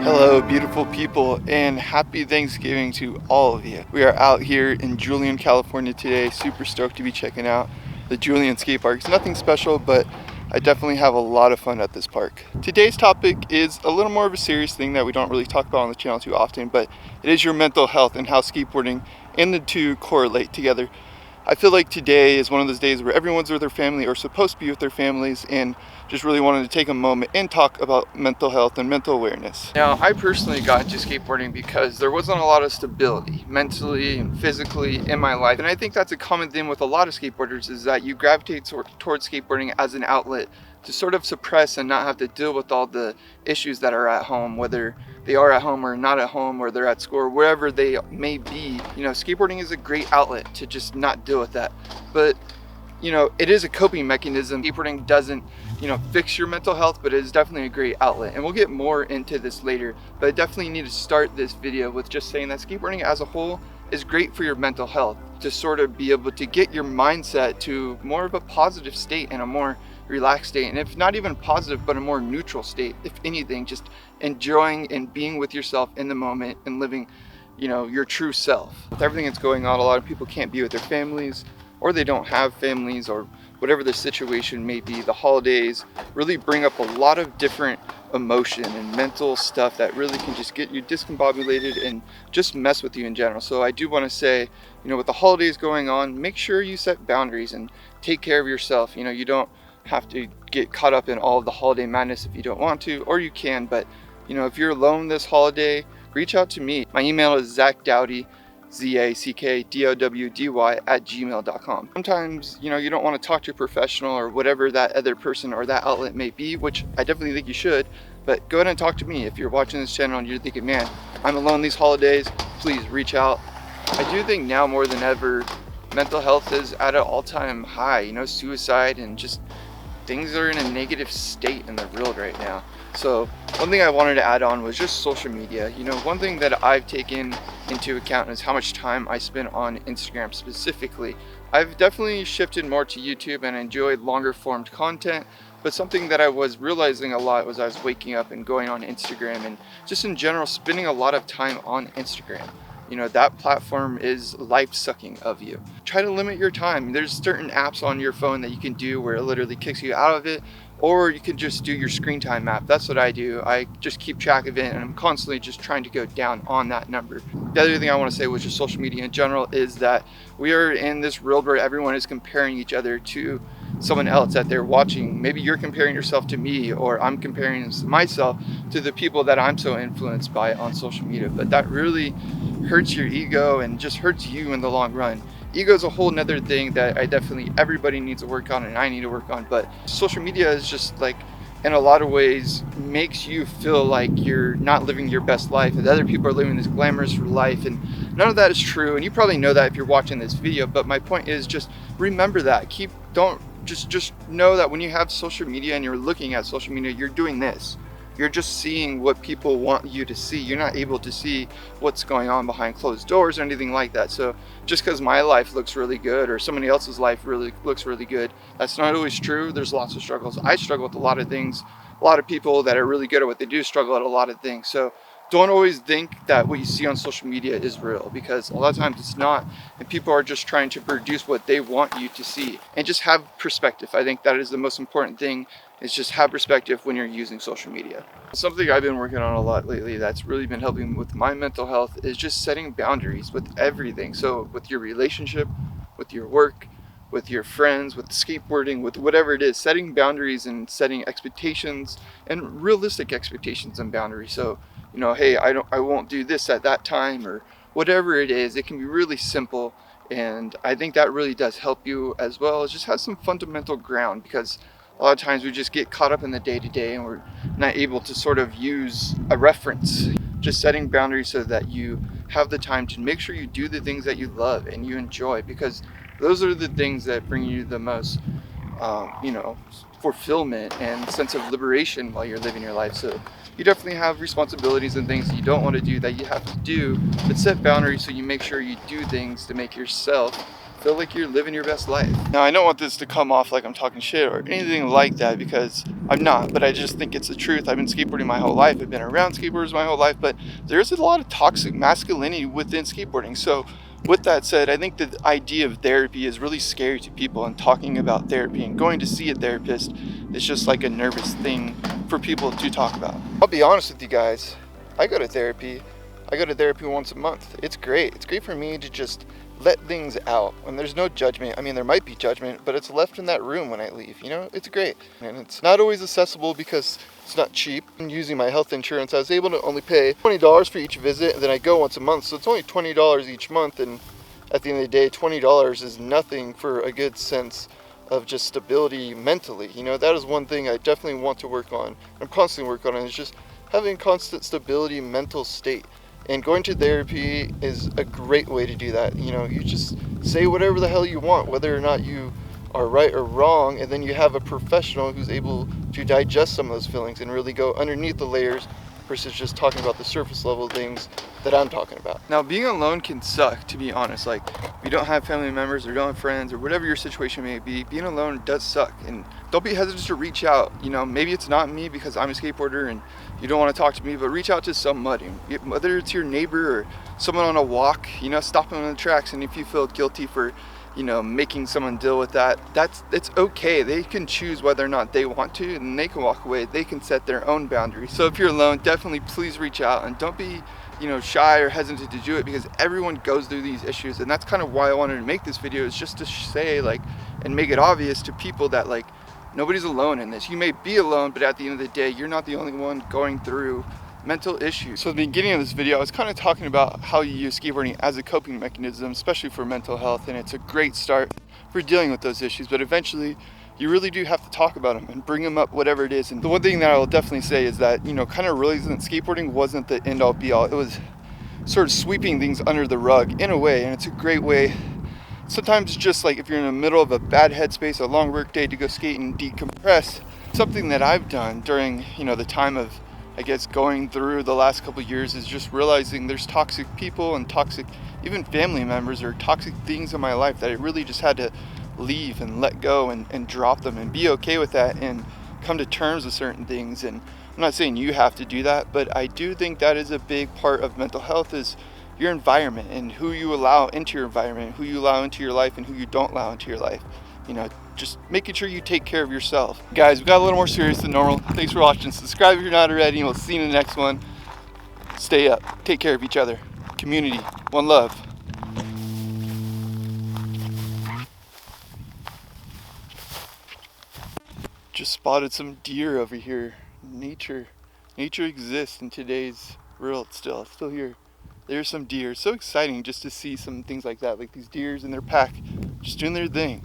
Hello, beautiful people, and happy Thanksgiving to all of you. We are out here in Julian, California today. Super stoked to be checking out the Julian skate park. It's nothing special, but I definitely have a lot of fun at this park. Today's topic is a little more of a serious thing that we don't really talk about on the channel too often, but it is your mental health and how skateboarding and the two correlate together. I feel like today is one of those days where everyone's with their family or supposed to be with their families, and just really wanted to take a moment and talk about mental health and mental awareness. Now, I personally got into skateboarding because there wasn't a lot of stability mentally and physically in my life. And I think that's a common theme with a lot of skateboarders, is that you gravitate towards skateboarding as an outlet to sort of suppress and not have to deal with all the issues that are at home, whether they are at home or not at home, or they're at school, or wherever they may be. You know, skateboarding is a great outlet to just not deal with that. But, you know, it is a coping mechanism. Skateboarding doesn't, fix your mental health, but it is definitely a great outlet. And we'll get more into this later, but I definitely need to start this video with just saying that skateboarding as a whole is great for your mental health, to sort of be able to get your mindset to more of a positive state and a more relaxed state, and if not even positive, but a more neutral state. If anything, just enjoying and being with yourself in the moment and living, your true self. With everything that's going on, a lot of people can't be with their families, or they don't have families, or whatever the situation may be. The holidays really bring up a lot of different emotion and mental stuff that really can just get you discombobulated and just mess with you in general. So I do want to say, with the holidays going on, make sure you set boundaries and take care of yourself. You don't have to get caught up in all of the holiday madness if you don't want to, or you can, but if you're alone this holiday, reach out to me. My email is zackdowdy, zackdowdy@gmail.com. Sometimes you don't want to talk to a professional or whatever that other person or that outlet may be, which I definitely think you should, but go ahead and talk to me. If you're watching this channel and you're thinking, man, I'm alone these holidays, please reach out. I do think now more than ever, mental health is at an all-time high. Suicide and just things are in a negative state in the world right now. So one thing I wanted to add on was just social media. One thing that I've taken into account is how much time I spend on Instagram specifically. I've definitely shifted more to YouTube and enjoyed longer formed content, but something that I was realizing a lot was I was waking up and going on Instagram and just in general spending a lot of time on Instagram. That platform is life-sucking of you. Try to limit your time. There's certain apps on your phone that you can do where it literally kicks you out of it, or you can just do your screen time app. That's what I do. I just keep track of it, and I'm constantly just trying to go down on that number. The other thing I want to say with just social media in general is that we are in this world where everyone is comparing each other to someone else that they're watching. Maybe you're comparing yourself to me, or I'm comparing myself to the people that I'm so influenced by on social media. But that really hurts your ego and just hurts you in the long run. Ego is a whole nother thing that everybody needs to work on, and I need to work on. But social media is just like, in a lot of ways, makes you feel like you're not living your best life, and other people are living this glamorous life, and none of that is true. And you probably know that if you're watching this video, but my point is just remember that. Just know that when you have social media and you're looking at social media, you're doing this. You're just seeing what people want you to see. You're not able to see what's going on behind closed doors or anything like that. So just because my life looks really good or somebody else's life really looks really good, that's not always true. There's lots of struggles. I struggle with a lot of things. A lot of people that are really good at what they do struggle at a lot of things. So don't always think that what you see on social media is real, because a lot of times it's not, and people are just trying to produce what they want you to see. And just have perspective. I think that is the most important thing, is just have perspective when you're using social media. Something I've been working on a lot lately that's really been helping with my mental health is just setting boundaries with everything. So with your relationship, with your work, with your friends, with skateboarding, with whatever it is, setting boundaries and setting expectations and realistic expectations and boundaries. So, hey, I won't do this at that time, or whatever it is. It can be really simple, and I think that really does help you as well. It just has some fundamental ground, because a lot of times we just get caught up in the day-to-day and we're not able to sort of use a reference. Just setting boundaries so that you have the time to make sure you do the things that you love and you enjoy, because those are the things that bring you the most fulfillment and sense of liberation while you're living your life. So you definitely have responsibilities and things that you don't want to do that you have to do, but set boundaries so you make sure you do things to make yourself feel like you're living your best life. Now, I don't want this to come off like I'm talking shit or anything like that, because I'm not, but I just think it's the truth. I've been skateboarding my whole life. I've been around skateboarders my whole life, but there's a lot of toxic masculinity within skateboarding. So with that said, I think the idea of therapy is really scary to people, and talking about therapy and going to see a therapist is just like a nervous thing for people to talk about. I'll be honest with you guys, I go to therapy once a month. It's great. It's great for me to just let things out when there's no judgment. I mean, there might be judgment, but it's left in that room when I leave, you know? It's great. And it's not always accessible because it's not cheap. And using my health insurance, I was able to only pay $20 for each visit, and then I go once a month, so it's only $20 each month, and at the end of the day, $20 is nothing for a good sense of just stability mentally. You know, that is one thing I definitely want to work on. I'm constantly working on it. It's just having constant stability mental state. And going to therapy is a great way to do that. You know, you just say whatever the hell you want, whether or not you are right or wrong, and then you have a professional who's able to digest some of those feelings and really go underneath the layers versus just talking about the surface level things that I'm talking about. Now, being alone can suck, to be honest. Like, if you don't have family members or don't have friends or whatever your situation may be, being alone does suck. And don't be hesitant to reach out. You know, maybe it's not me because I'm a skateboarder and you don't want to talk to me, but reach out to somebody, whether it's your neighbor or someone on a walk. You know, stop them on the tracks, and if you feel guilty for, you know, making someone deal with that, it's okay. They can choose whether or not they want to, and they can walk away. They can set their own boundaries. So if you're alone, definitely please reach out, and don't be, you know, shy or hesitant to do it, because everyone goes through these issues. And that's kind of why I wanted to make this video, is just to say, like, and make it obvious to people that, like, nobody's alone in this. You may be alone, but at the end of the day, you're not the only one going through mental issues. So at the beginning of this video, I was kind of talking about how you use skateboarding as a coping mechanism, especially for mental health, and it's a great start for dealing with those issues, but eventually you really do have to talk about them and bring them up, whatever it is. And the one thing that I will definitely say is that, you know, kind of realizing that skateboarding wasn't the end all be all. It was sort of sweeping things under the rug in a way, and it's a great way. Sometimes just like if you're in the middle of a bad headspace, a long work day, to go skate and decompress. Something that I've done during, you know, the time of, I guess, going through the last couple of years, is just realizing there's toxic people and toxic, even family members, or toxic things in my life that I really just had to leave and let go and drop them and be okay with that and come to terms with certain things. And I'm not saying you have to do that, but I do think that is a big part of mental health, is your environment and who you allow into your environment, who you allow into your life and who you don't allow into your life. You know, just making sure you take care of yourself. Guys, we got a little more serious than normal. Thanks for watching. Subscribe if you're not already, and we'll see you in the next one. Stay up. Take care of each other. Community. One love. Just spotted some deer over here. Nature exists in today's world still. It's still here. There's some deer. So exciting just to see some things like that, like these deers in their pack just doing their thing.